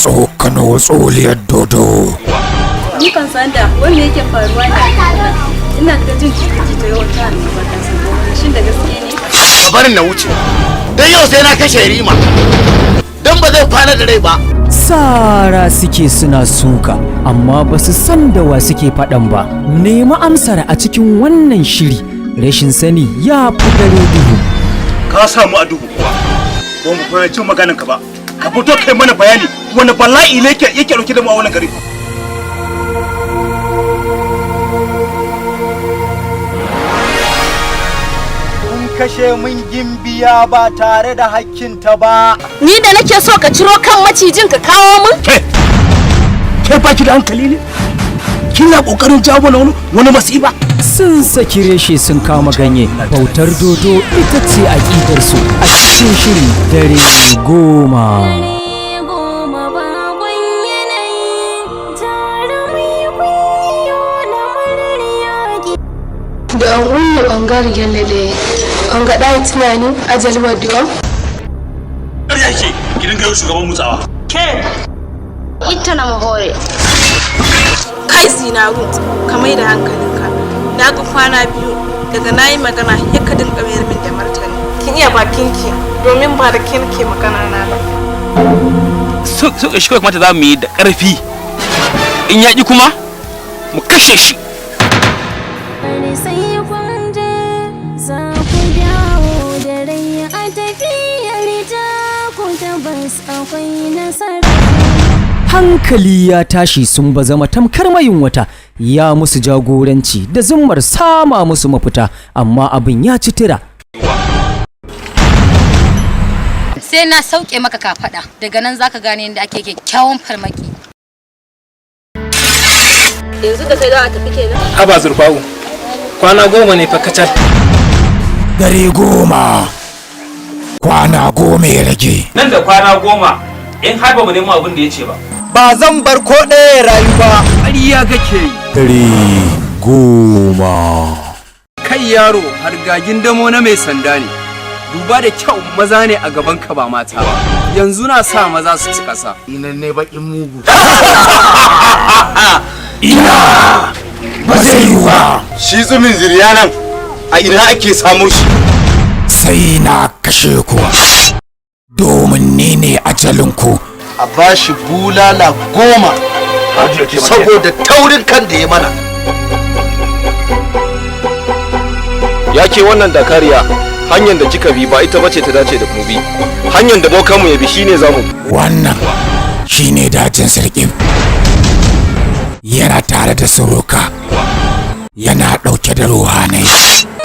tsokano tsoliyar dodo. Ni kan san da wanda yake faruwa ne ina da jin jita yawan ta ne ba ta san shin da gaske ne. Ka barin na wuce dan yau sai na kashe Rima dan ba zai kwana da rai ba. Sara suke suna suka amma ba su san da wa suke faɗan ba. Nemi amsar a cikin wannan shiri, rashin sani ya fi dare duhu. Ka samu a duhu kuwa ba mu fahimci maganar ka ba. Ka fito kai mana bayani wani bala'i ne yake dauke da mu a wannan gari. Kashe min gimbiya ba tare da hakkinta ba. Ni da nake so ka ciro kan macijin ka kawo min? Ke baki da hankali ne? Kina kokarin jawo mana wani masifa? Sun saki reshe sun kama ganye. Bautar dodo ita ce aƙidar su a cikin shirin dare goma. Da an wuni ɓangare gyallele an ga ɗaya tunani a jalwar diwa. Ƙarya ke gidan gayo shugaban mutsawa. Ke! Ita na mahore. Kai Zinaru, ka mai da hankalinka. Na ga kwana biyu daga na yi magana ya ka dinga mayar min da martani. Kin iya bakinki domin ba da kin ke magana na ba. So shi kawai kamata za mu yi da ƙarfi. In yaƙi kuma mu kashe shi. Hankali ya tashi sun bazama tamkar mayunwata, ya musu jagoranci da zummar sama musu mafita, amma abin ya ci tira. Sai na sauke maka kafada, daga nan zaka gane yadda ake kyakkyawan farmaki. Yanzu da kai za a tafi kenan? Haba Zurfa'u, kwana 10 ne fa kacal. Dare 10. Kwana 10 ya rage. Nan da kwana 10 in har ba mu nemo abin da ya ce ba. Ba zan bar ko ɗaya rayu ba. Ƙarya kake yi. Dare 10. Kai yaro hargagin damo na mai sanda ne. Duba da kyau maza ne a gaban ka ba mata ba. Yanzu na sa maza su ci ƙasa. Inan ne bakin mugu. Ina ba zai yi ba. Shi tsumin ziriyanan a ina ake samu shi? Sai na kashe ku. Domin ni ne ajalinku. A bashi bulala 10 saboda taurin kan da ya mana. Ya ke wannan dakariya, hanyar da kika bi ba ita bace ta dace da mu bi. Hanyar da bokanmu ya bi shine zamu. Wannan shine dajin sarki. Yana tare da suruka. Yana ɗauke da ruhanai.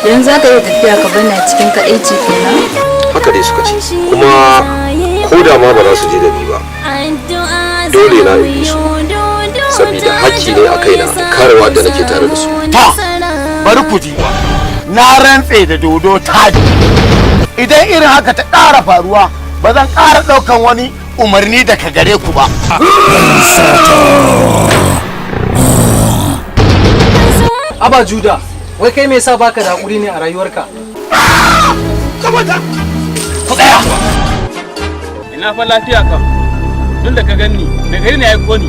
Idan za ka yi tafiya ka bana cikin kaɗaici kenan? Haka dai suka ce. Kuma ko da ma ba za su je da ni ba. Dole na yi su. Saboda hakki ne a kaina karewa da nake tare da su. Ta! Bari ku ji. Na rantse da dodo taji. Idan irin haka ta ƙara faruwa, ba zan ƙara ɗaukan wani umarni daga gare ku ba. Aba Juda, wai kai me yasa baka da hakuri ne a rayuwarka? Ku tsaya! Ina fa lafiya kam. Tun da ka ganni, da gari ne ya aiko ni.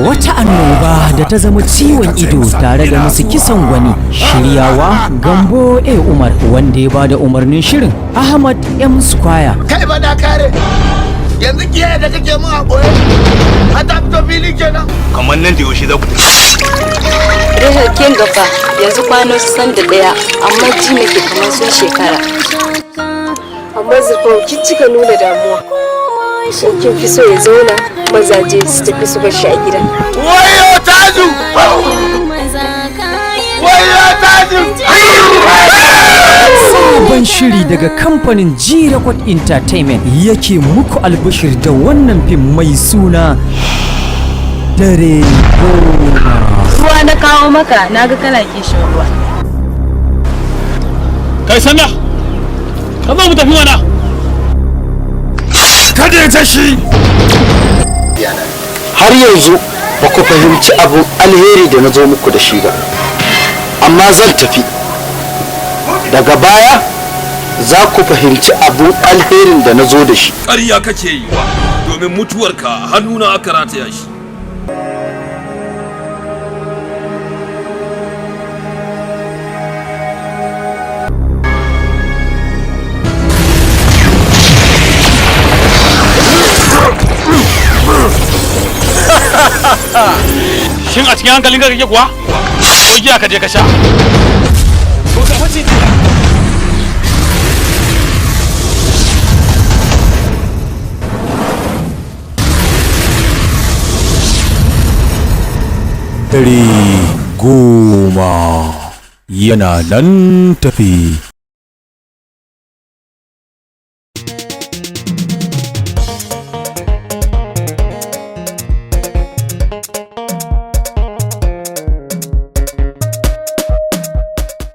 Wata annoba da ta zama ciwon ido tare da musu kisan gwani. Shiryawa Gambo A. Umar, wanda ya bada umarnin shirin Ahmad M. Squire. Kai ba da kare! Yanzu kiyaye da kake mun a ɓoye? Hata fito fili kenan. Kamar nan da yaushe za ku tafi. Rihar kin gaba yanzu kwano 61 amma ji nake kamar sun shekara. Amma Zurfa'u kin cika nuna damuwa. In kin fi so ya zauna mazaje su tafi su bar shi a gidan. Wayo Taju! Wayo Taju! Sabon shiri daga kamfanin G Record Entertainment yake muku albishir da wannan fim mai suna Dare 10. Ruwa na kawo maka, na ga kana kishin ruwa. Kai sanda! Ka zo mu tafi mana! Kada ta shi! Har yanzu ba ku fahimci abu alheri da na zo muku da shi ba. Amma zan tafi. Daga baya za ku fahimci abu alherin da na zo da shi. Ƙarya kake yi. domin mutuwarka hannuna aka rataya shi. Shin a cikin hankalin kake kuwa? Ko giya ka je ka sha? Ko ka mace? Dare 10 yana nan tafi.